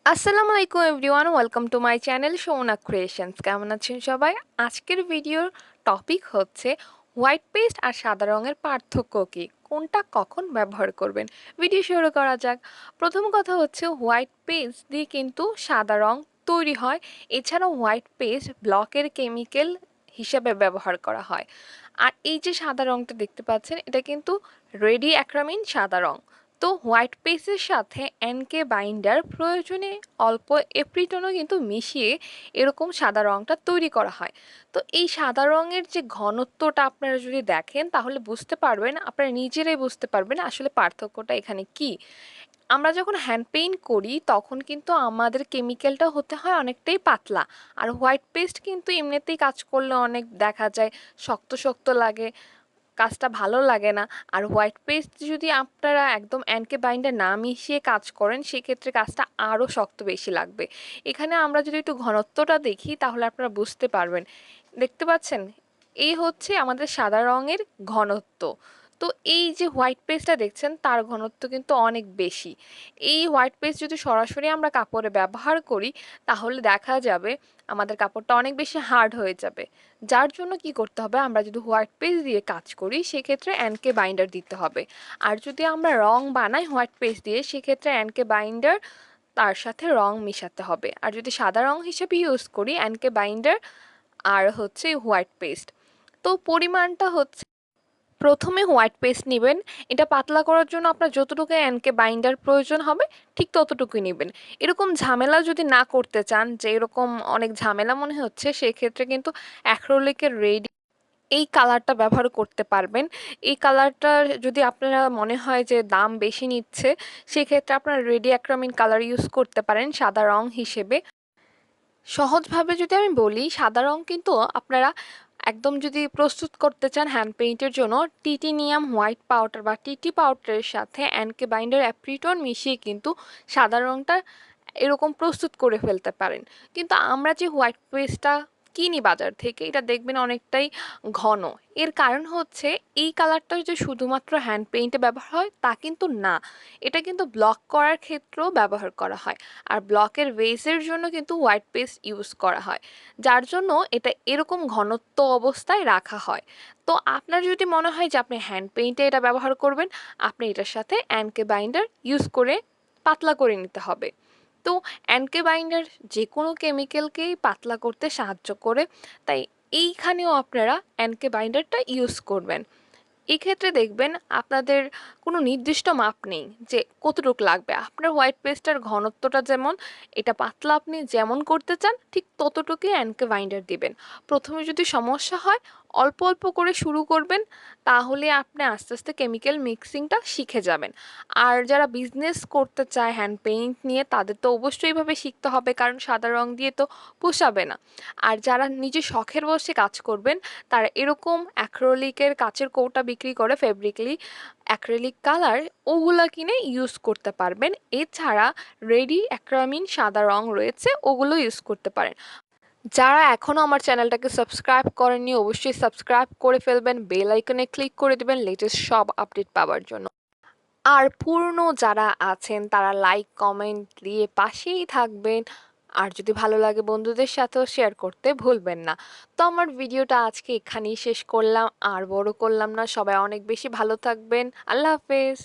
আসসালামু আলাইকুম everyone, welcome to my channel Shouna creations. কেমন আছেন সবাই? আজকের ভিডিওর টপিক হচ্ছে হোয়াইট পেস্ট আর সাদা রঙের পার্থক্য কী, কোনটা কখন ব্যবহার করবেন। ভিডিও শুরু করা যাক। প্রথম কথা হচ্ছে হোয়াইট পেস্ট দিয়ে কিন্তু সাদা রং তৈরি হয়। এছাড়াও হোয়াইট পেস্ট ব্লকের কেমিক্যাল হিসাবে ব্যবহার করা হয়। আর এই যে সাদা রংটা দেখতে পাচ্ছেন, এটা কিন্তু রেডি অ্যাক্রামিন সাদা রং। তো হোয়াইট পেস্টের সাথে এনকে বাইন্ডার প্রয়োজনে অল্প এপ্রিটনও কিন্তু মিশিয়ে এরকম সাদা রঙটা তৈরি করা হয়। তো এই সাদা রঙের যে ঘনত্বটা আপনারা যদি দেখেন তাহলে বুঝতে পারবেন, আপনারা নিজেরাই বুঝতে পারবেন আসলে পার্থক্যটা এখানে কি। আমরা যখন হ্যান্ড পেইন্ট করি তখন কিন্তু আমাদের কেমিক্যালটা হতে হয় অনেকটাই পাতলা। আর হোয়াইট পেস্ট কিন্তু এমনিতেই কাজ করলে অনেক দেখা যায় শক্ত শক্ত লাগে, কাজটা ভালো লাগে না। আর হোয়াইট পেস্ট যদি আপনারা একদম অ্যানকে বাইন্ডার না মিশিয়ে কাজ করেন সেক্ষেত্রে কাজটা আরও শক্ত বেশি লাগবে। এখানে আমরা যদি একটু ঘনত্বটা দেখি তাহলে আপনারা বুঝতে পারবেন। দেখতে পাচ্ছেন, এই হচ্ছে আমাদের সাদা রঙের ঘনত্ব। তো এই যে হোয়াইট পেস্টটা দেখছেন তার ঘনত্ব কিন্তু অনেক বেশি। এই হোয়াইট পেস্ট যদি সরাসরি আমরা কাপড়ে ব্যবহার করি তাহলে দেখা যাবে আমাদের কাপড়টা অনেক বেশি হার্ড হয়ে যাবে। যার জন্য কি করতে হবে, আমরা যদি হোয়াইট পেস্ট দিয়ে কাজ করি সেক্ষেত্রে এনকে বাইন্ডার দিতে হবে। আর যদি আমরা রং বানাই হোয়াইট পেস্ট দিয়ে সেক্ষেত্রে এনকে বাইন্ডার তার সাথে রং মেশাতে হবে। আর যদি সাদা রং হিসেবে ইউজ করি এনকে বাইন্ডার আর হচ্ছে হোয়াইট পেস্ট। তো পরিমাণটা হচ্ছে, প্রথমে হোয়াইট পেস্ট নেবেন। এটা পাতলা করার জন্য আপনার যতটুকু এনকে বাইন্ডার প্রয়োজন হবে ঠিক ততটুকুই নেবেন। এরকম ঝামেলা যদি না করতে চান যে এরকম অনেক ঝামেলা মনে হচ্ছে, সেক্ষেত্রে কিন্তু অ্যাক্রিলিকের রেডি এই কালারটা ব্যবহার করতে পারবেন। এই কালারটা যদি আপনারা মনে হয় যে দাম বেশি নিচ্ছে সেক্ষেত্রে আপনারা রেডি অ্যাক্রামিন কালার ইউজ করতে পারেন সাদা রং হিসেবে। সহজভাবে যদি আমি বলি, সাদা রং কিন্তু আপনারা একদম যদি প্রস্তুত করতে চান হ্যান্ড পেইন্টের জন্য, টিটিনিয়াম হোয়াইট পাউডার বা টিটি পাউডারের সাথে অ্যানকে বাইন্ডার অ্যাপ্রিটন মিশিয়ে কিন্তু সাদা রংটা এরকম প্রস্তুত করে ফেলতে পারেন। কিন্তু আমরা যে হোয়াইট পেস্টটা কিনি বাজার থেকে, এটা দেখবেন অনেকটাই ঘন। এর কারণ হচ্ছে এই কালারটা যে শুধুমাত্র হ্যান্ড পেইন্টে ব্যবহার হয় তা কিন্তু না, এটা কিন্তু ব্লক করার ক্ষেত্রেও ব্যবহার করা হয়। আর ব্লকের বেসের জন্য কিন্তু হোয়াইট পেস্ট ইউজ করা হয়, যার জন্য এটা এরকম ঘনত্ব অবস্থায় রাখা হয়। তো আপনার যদি মনে হয় যে আপনি হ্যান্ড পেইন্টে এটা ব্যবহার করবেন, আপনি এটার সাথে অ্যানকে বাইন্ডার ইউজ করে পাতলা করে নিতে হবে। তো অ্যানকে বাইন্ডার যে কোনো কেমিক্যালকেই পাতলা করতে সাহায্য করে, তাই এইখানেও আপনারা অ্যানকে বাইন্ডারটা ইউজ করবেন। এক্ষেত্রে দেখবেন আপনাদের কোনো নির্দিষ্ট মাপ নেই যে কতটুকু লাগবে। আপনার হোয়াইট পেস্টের ঘনত্বটা যেমন, এটা পাতলা আপনি যেমন করতে চান ঠিক ততটুকুই অ্যানকে বাইন্ডার দিবেন। প্রথমে যদি সমস্যা হয় অল্প অল্প করে শুরু করবেন, তাহলে আপনি আস্তে আস্তে কেমিক্যাল মিক্সিংটা শিখে যাবেন। আর যারা বিজনেস করতে চায় হ্যান্ড পেইন্ট নিয়ে তাদের তো অবশ্যই এইভাবে শিখতে হবে, কারণ সাদা রং দিয়ে তো পোষাবে না। আর যারা নিজে শখের বসে কাজ করবেন তারা এরকম অ্যাক্রিলিকের কাচের কৌটা বিক্রি করে ফেব্রিকলি অ্যাক্রিলিক কালার, ওগুলা কিনে ইউজ করতে পারবেন। এছাড়া রেডি অ্যাক্রামিন সাদা রং রয়েছে, ওগুলো ইউজ করতে পারেন। যারা এখনও আমার চ্যানেলটাকে সাবস্ক্রাইব করেননি অবশ্যই সাবস্ক্রাইব করে ফেলবেন, বেল আইকনে ক্লিক করে দেবেন লেটেস্ট সব আপডেট পাওয়ার জন্য। আর পুরনো যারা আছেন তারা লাইক কমেন্ট দিয়ে পাশেই থাকবেন। আর যদি ভালো লাগে বন্ধুদের সাথেও শেয়ার করতে ভুলবেন না। তো আমার ভিডিওটা আজকে এখানেই শেষ করলাম, আর বড় করলাম না। সবাই অনেক বেশি ভালো থাকবেন। আল্লাহ হাফেজ।